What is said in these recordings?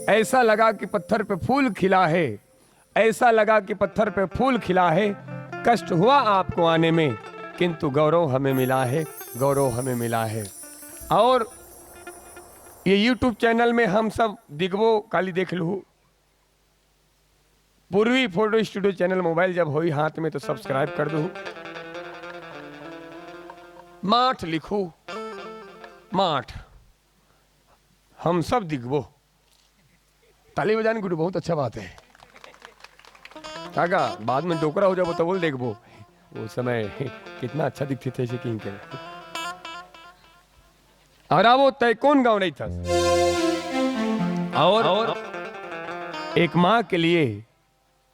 ऐसा लगा कि पत्थर पे फूल खिला है, ऐसा लगा कि पत्थर पे फूल खिला है। कष्ट हुआ आपको आने में, किंतु गौरव हमें मिला है, गौरव हमें मिला है। और ये YouTube चैनल में हम सब दिखबो काली देख लू। पूर्वी फोटो स्टूडियो चैनल मोबाइल जब होई हाथ में तो सब्सक्राइब कर दो। माठ लिखो, माठ हम सब दिखबो। ताली बजाने गुरु बहुत अच्छा बात है काका, बाद में डोकरा हो जाओ तो बोल देखबो वो समय कितना अच्छा दिखते थे शकीन के। और वो तय कौन गाँव नहीं था। और एक माँ के लिए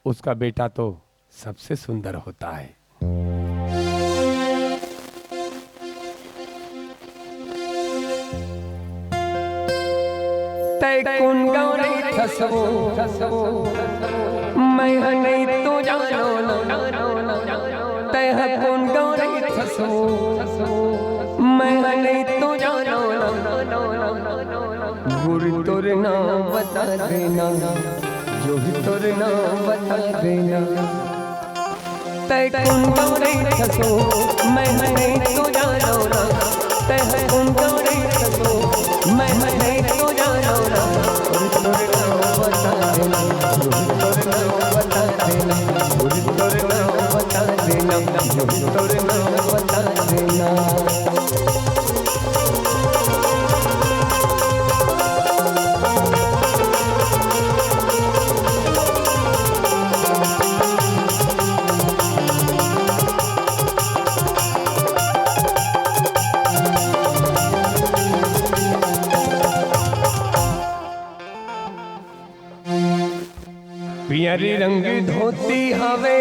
उसका बेटा तो सबसे सुंदर होता है। तय कौन गाँव नहीं थसबो, मैं नहीं तो जानो ना। तय कौन गाँव नहीं थसबो, मैं नहीं तो जानो ना। गुरु तोरे नाम बता देना, जो भी तोरे नाम बता देना। तय कौन गाँव नहीं थसो, मैं नहीं तो जानो ना। तय कौन गाँव नहीं थसो, मैं नहीं तो जानो ना। गुरु तोरे नाम बता देना, जो भी तोरे नाम बता देना। गुरु तोरे नाम बता देना, जो भी तोरे नाम बता देना। पियरी रंग धोती हवे,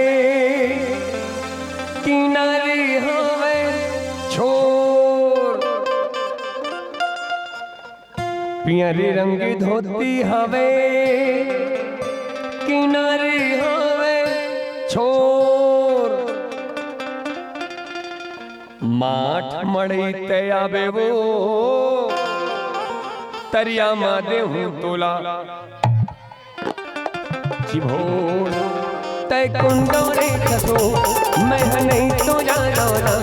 किनारी हवे छोर। पियरी रंग धोती हवे, किनारी हवे छोर। माठ मड़ई ते आवे वो, तरिया मा देहूं तोला भोर। तय कुन गौरे थसो, मैं नहीं तो जानो ना।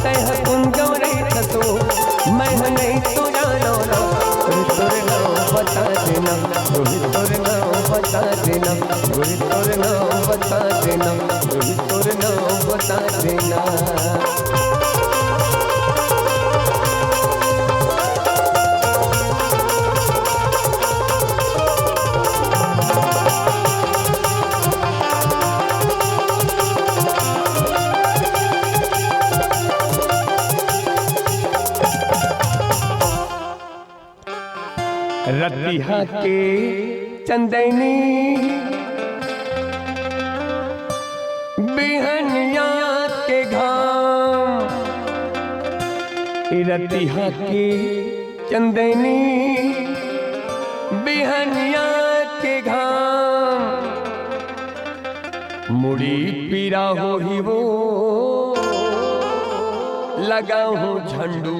तय कुन गौरे थसो, मैं नहीं तो जानो ना। गुरु तोरे नाम बता देना, गुरु तोरे नाम बता देना। गुरु तोरे नाम बता देना, गुरु तोरे नाम बता देना। रतिहा के चंदनी बिहनिया के घाम। रतिहा के चंदनी बिहनिया के घाम। मुड़ी पीरा हो ही वो, लगा हूँ झंडू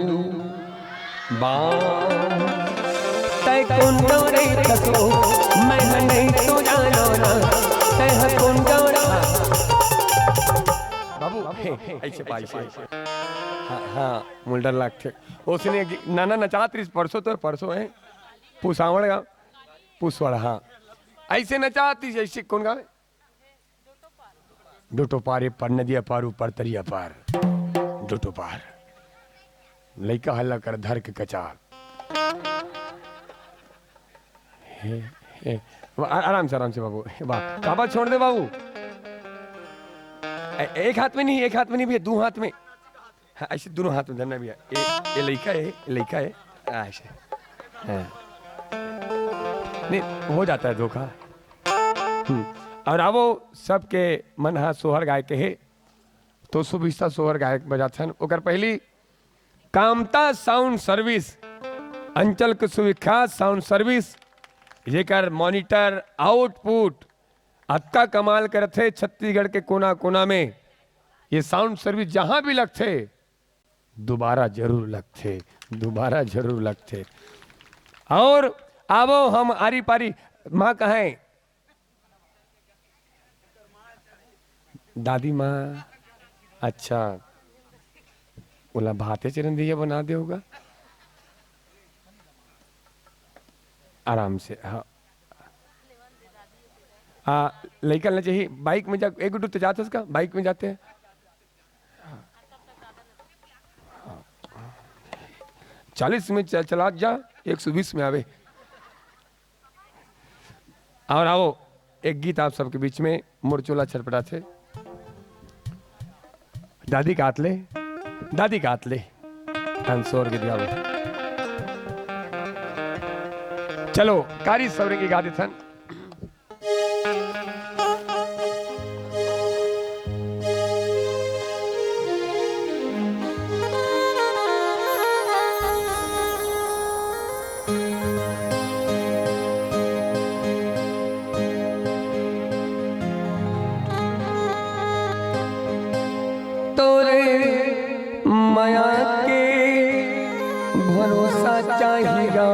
बाम। तय कौन गौरे थसो, मैं नहीं तो जानो ना। तय कौन गौरा बाबू ऐसे पाई से हाँ मुल्डर लागते। उसने नाना नचात रही परसों, तो परसों है पुसावड़ गाँव पुसवाड़ा। हाँ ऐसे नचाती जैसे कौन गावे डोटो पारे पर नदिया पार ऊपर तरिया पार। डोटो पार लइका हल्ला कर धर के कचार। आराम से बाबू, बाबा छोड़ दे बाबू। एक हाथ में नहीं, एक हाथ में नहीं भैया, दो हाथ में। हाँ, ऐसे दोनों हाथ में धरना भैया। ये लइका है, लइका है ऐसे। हाँ। नहीं हो जाता है धोखा। और आवो सबके मन हा सोहर गाय के है तो सुभिस्ता सोहर गायक बजाथन। ओकर पहली कामता साउंड सर्विस, अंचल के सुविख्यात साउंड सर्विस, जेकर मॉनिटर आउटपुट अत्ता कमाल करते। छत्तीसगढ़ के कोना कोना में ये साउंड सर्विस जहां भी लगते, दोबारा जरूर लगते, दोबारा जरूर लगते। और आवो हम आरी पारी। माँ कहाँ है? दादी माँ। अच्छा, बोला भाते चरण दिया बना दे होगा आराम से। हाँ लड़का ना चाहिए। बाइक में जा, एक तो जाते उसका बाइक में जाते हैं। 40 में चला जा, 120 में आवे। और आओ एक गीत आप सबके बीच में, मुरचोला छटपटा से। दादी का हाथ ले, दादी का हाथ ले, हंसोर गीत गाओ। चलो कारी सवरे की गाते थन। माया के भरोसा चाहिएगा,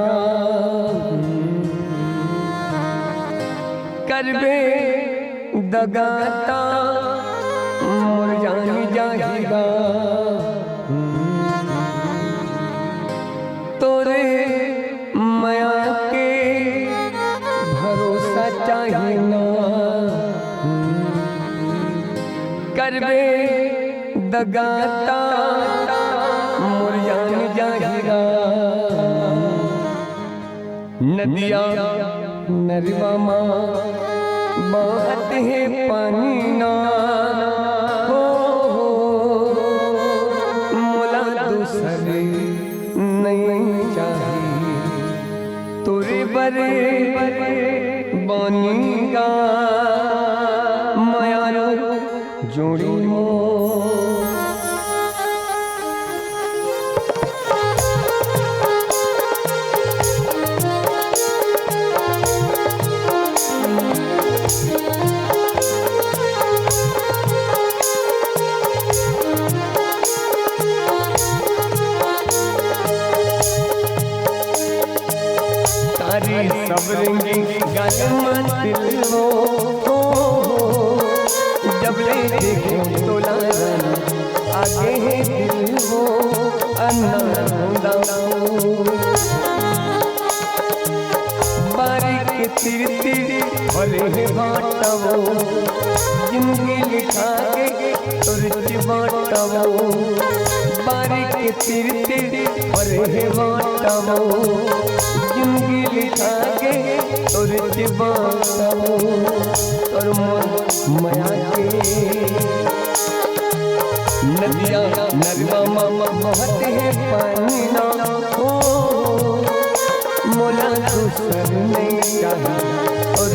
करबे दगाता मोर जान जाएगा। तोरे माया के भरोसा चाहिए, करबे दगाता मोर जान जाएगा। नदिया नरवा माँ बहत है पानी ना, हो मोला दूसरे नहीं चाहिए। तोरे बरे बनेगा माया जोड़ी मो। सबरेंगे गाल दिल हो, जब ले देखो तोला आगे है दिल हो। अन्ना बारीक तिर तिर भरे है बाटवो, जिंदगी लिखा के तुरच बाटवो। बारीक तिर तिर भरे है बाटवो, जिंदगी लिखा के तुरच बाटवो। और माया के नदिया नरवा मामा बहत है पानी ना, हो मोला दूसर नहीं चाहिए। और